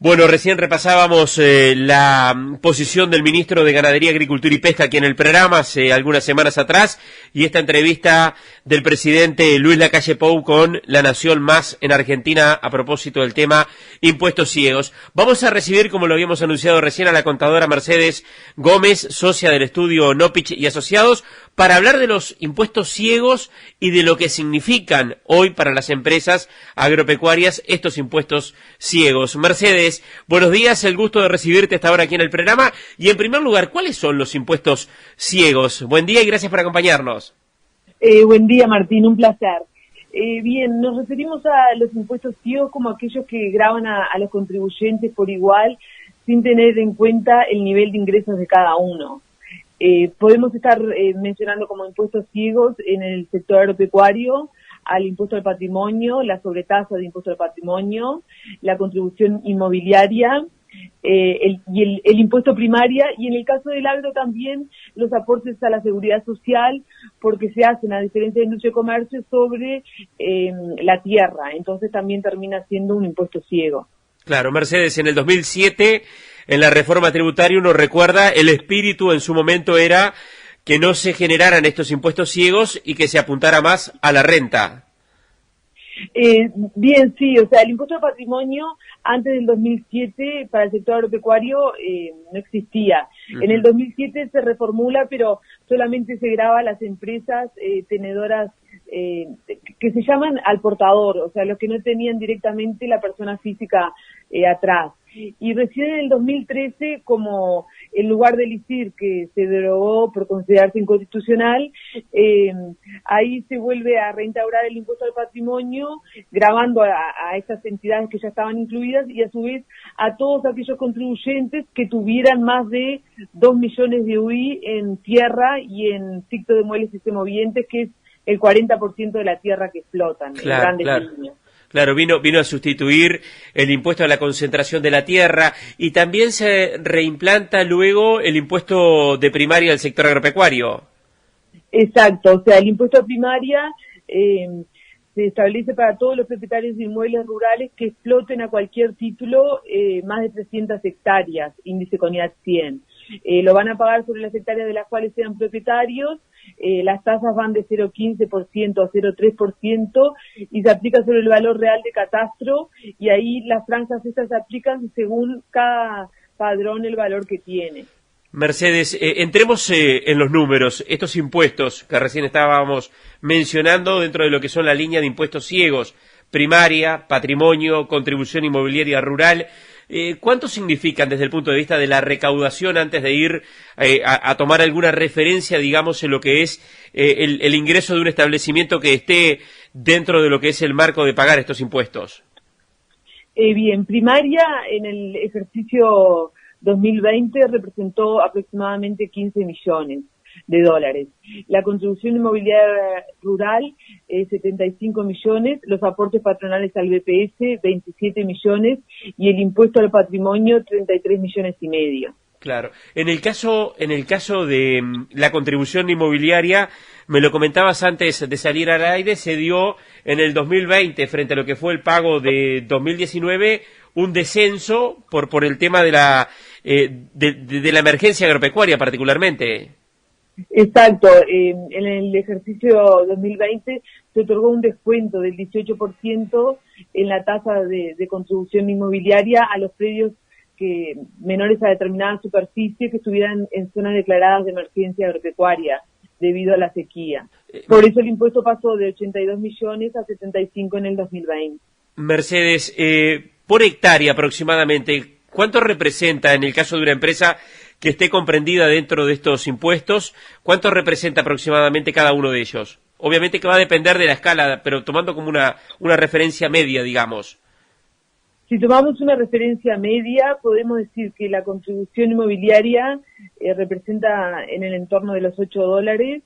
Bueno, recién repasábamos la posición del ministro de Ganadería, Agricultura y Pesca aquí en el programa hace algunas semanas atrás y esta entrevista del presidente Luis Lacalle Pou con La Nación Más en Argentina a propósito del tema impuestos ciegos. Vamos a recibir, como lo habíamos anunciado recién, a la contadora Mercedes Gómez, socia del estudio Nopich y Asociados, para hablar de los impuestos ciegos y de lo que significan hoy para las empresas agropecuarias estos impuestos ciegos. Mercedes, buenos días, el gusto de recibirte hasta ahora aquí en el programa. Y en primer lugar, ¿cuáles son los impuestos ciegos? Buen día y gracias por acompañarnos. Buen día, Martín, un placer. Bien, nos referimos a los impuestos ciegos como aquellos que gravan a los contribuyentes por igual, sin tener en cuenta el nivel de ingresos de cada uno. Podemos estar mencionando como impuestos ciegos en el sector agropecuario al impuesto al patrimonio, la sobretasa de impuesto al patrimonio, la contribución inmobiliaria, el impuesto primaria, y en el caso del agro también los aportes a la seguridad social, porque se hacen, a diferencia de industria y comercio, sobre la tierra, entonces también termina siendo un impuesto ciego. Claro, Mercedes, en el 2007, en la reforma tributaria, uno recuerda, el espíritu en su momento era que no se generaran estos impuestos ciegos y que se apuntara más a la renta. Bien, sí, o sea, el impuesto al patrimonio antes del 2007 para el sector agropecuario no existía. En el 2007 se reformula, pero solamente se grava a las empresas tenedoras que se llaman al portador, o sea, los que no tenían directamente la persona física atrás. Y recién en el 2013, como en lugar del ICIR que se derogó por considerarse inconstitucional, ahí se vuelve a reinstaurar el impuesto al patrimonio, gravando a estas entidades que ya estaban incluidas y a su vez a todos aquellos contribuyentes que tuvieran más de 2 millones de UI en tierra y en ficto de muebles y semovientes, que es el 40% de la tierra que explotan, en grandes líneas. Claro, vino a sustituir el impuesto a la concentración de la tierra y también se reimplanta luego el impuesto de primaria del sector agropecuario. Exacto, o sea, el impuesto a primaria se establece para todos los propietarios de inmuebles rurales que exploten a cualquier título más de 300 hectáreas, índice CONIAT 100. Lo van a pagar sobre las hectáreas de las cuales sean propietarios. Las tasas van de 0,15% a 0,3% y se aplica sobre el valor real de catastro, y ahí las franjas estas se aplican según cada padrón el valor que tiene. Mercedes, entremos en los números, estos impuestos que recién estábamos mencionando dentro de lo que son la línea de impuestos ciegos, primaria, patrimonio, contribución inmobiliaria rural. ¿Cuánto significan desde el punto de vista de la recaudación antes de ir a tomar alguna referencia, digamos, en lo que es el ingreso de un establecimiento que esté dentro de lo que es el marco de pagar estos impuestos? Bien, primaria en el ejercicio 2020 representó aproximadamente 15 millones de dólares. La contribución inmobiliaria rural, 75 millones, los aportes patronales al BPS, 27 millones, y el impuesto al patrimonio, 33 millones y medio. Claro. En el caso de la contribución inmobiliaria, me lo comentabas antes de salir al aire, se dio en el 2020, frente a lo que fue el pago de 2019, un descenso por el tema de la emergencia agropecuaria particularmente. Exacto, en el ejercicio 2020 se otorgó un descuento del 18% en la tasa de contribución inmobiliaria a los predios que menores a determinada superficie que estuvieran en zonas declaradas de emergencia agropecuaria debido a la sequía. Por eso el impuesto pasó de 82 millones a 75 en el 2020. Mercedes, por hectárea aproximadamente, ¿cuánto representa en el caso de una empresa que esté comprendida dentro de estos impuestos? ¿Cuánto representa aproximadamente cada uno de ellos? Obviamente que va a depender de la escala, pero tomando como una referencia media, digamos. Si tomamos una referencia media, podemos decir que la contribución inmobiliaria representa en el entorno de los $8,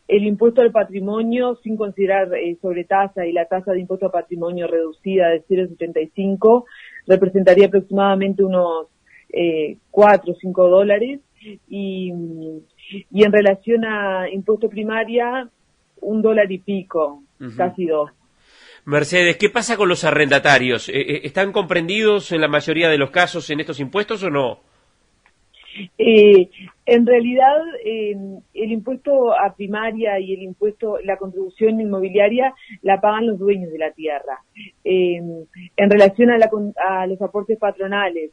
el impuesto al patrimonio, sin considerar sobretasa y la tasa de impuesto al patrimonio reducida de 0,75, representaría aproximadamente unos $4 o $5, y en relación a impuesto primaria, $1 y pico, casi 2. Mercedes, ¿qué pasa con los arrendatarios? ¿Están comprendidos en la mayoría de los casos en estos impuestos o no? En realidad, el impuesto a primaria y la contribución inmobiliaria la pagan los dueños de la tierra. En relación a los aportes patronales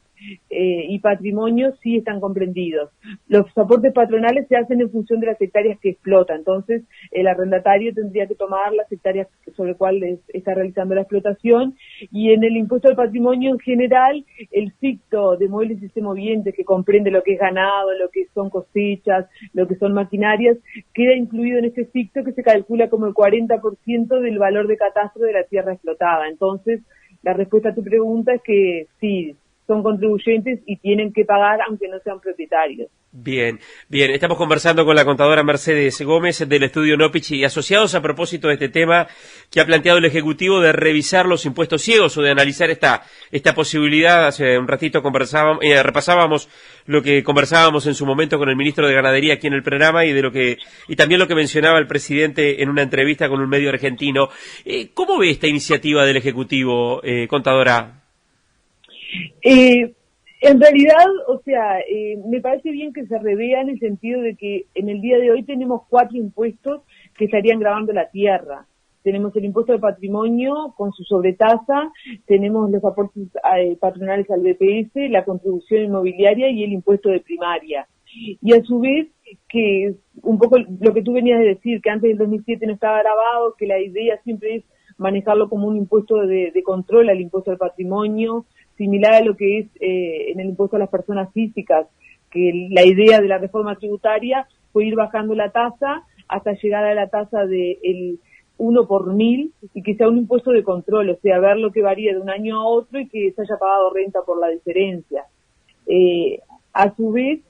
y patrimonio, sí están comprendidos. Los aportes patronales se hacen en función de las hectáreas que explota, entonces el arrendatario tendría que tomar las hectáreas sobre las cuales está realizando la explotación, y en el impuesto al patrimonio en general, el ficto de muebles y semovientes, que comprende lo que es ganado, lo que son cosechas, lo que son maquinarias, queda incluido en este ficto, que se calcula como el 40% del valor de catastro de la tierra explotada. Entonces, la respuesta a tu pregunta es que sí, son contribuyentes y tienen que pagar aunque no sean propietarios. Bien, bien. Estamos conversando con la contadora Mercedes Gómez del estudio Nopich y asociados a propósito de este tema que ha planteado el Ejecutivo de revisar los impuestos ciegos o de analizar esta posibilidad. Hace un ratito repasábamos lo que conversábamos en su momento con el ministro de Ganadería aquí en el programa y también lo que mencionaba el presidente en una entrevista con un medio argentino. ¿Cómo ve esta iniciativa del Ejecutivo, contadora? En realidad, me parece bien que se revea en el sentido de que en el día de hoy tenemos 4 impuestos que estarían gravando la tierra. Tenemos el impuesto de patrimonio con su sobretasa, tenemos los aportes patronales al BPS, la contribución inmobiliaria y el impuesto de primaria. Y a su vez, que un poco lo que tú venías de decir, que antes del 2007 no estaba grabado, que la idea siempre es manejarlo como un impuesto de control al impuesto al patrimonio, similar a lo que es en el impuesto a las personas físicas, que la idea de la reforma tributaria fue ir bajando la tasa hasta llegar a la tasa del 1 por 1000 y que sea un impuesto de control, o sea, ver lo que varía de un año a otro y que se haya pagado renta por la diferencia. A su vez,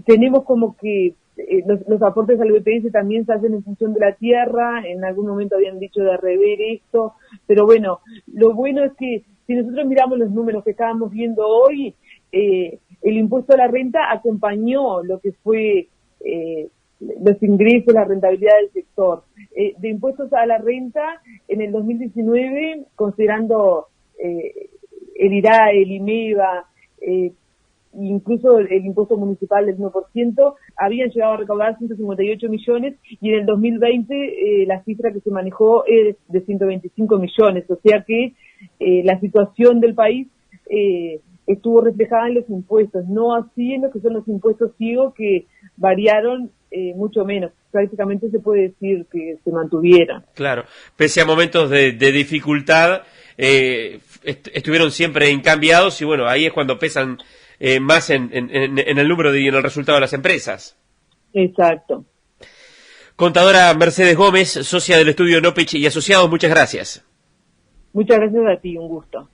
tenemos como que los aportes al BPS también se hacen en función de la tierra. En algún momento habían dicho de rever esto, pero bueno, lo bueno es que si nosotros miramos los números que estábamos viendo hoy, el impuesto a la renta acompañó lo que fue los ingresos, la rentabilidad del sector. De impuestos a la renta, en el 2019, considerando el IRA, el IMEVA, incluso el impuesto municipal del 1%, habían llegado a recaudar 158 millones y en el 2020 la cifra que se manejó es de 125 millones, o sea que la situación del país estuvo reflejada en los impuestos, no así en lo que son los impuestos ciegos, que variaron mucho menos, prácticamente se puede decir que se mantuvieron. Claro, pese a momentos de dificultad, estuvieron siempre incambiados y bueno, ahí es cuando pesan más en el número y en el resultado de las empresas. Exacto. Contadora Mercedes Gómez, socia del estudio Nopich y asociados, muchas gracias. Muchas gracias a ti, un gusto.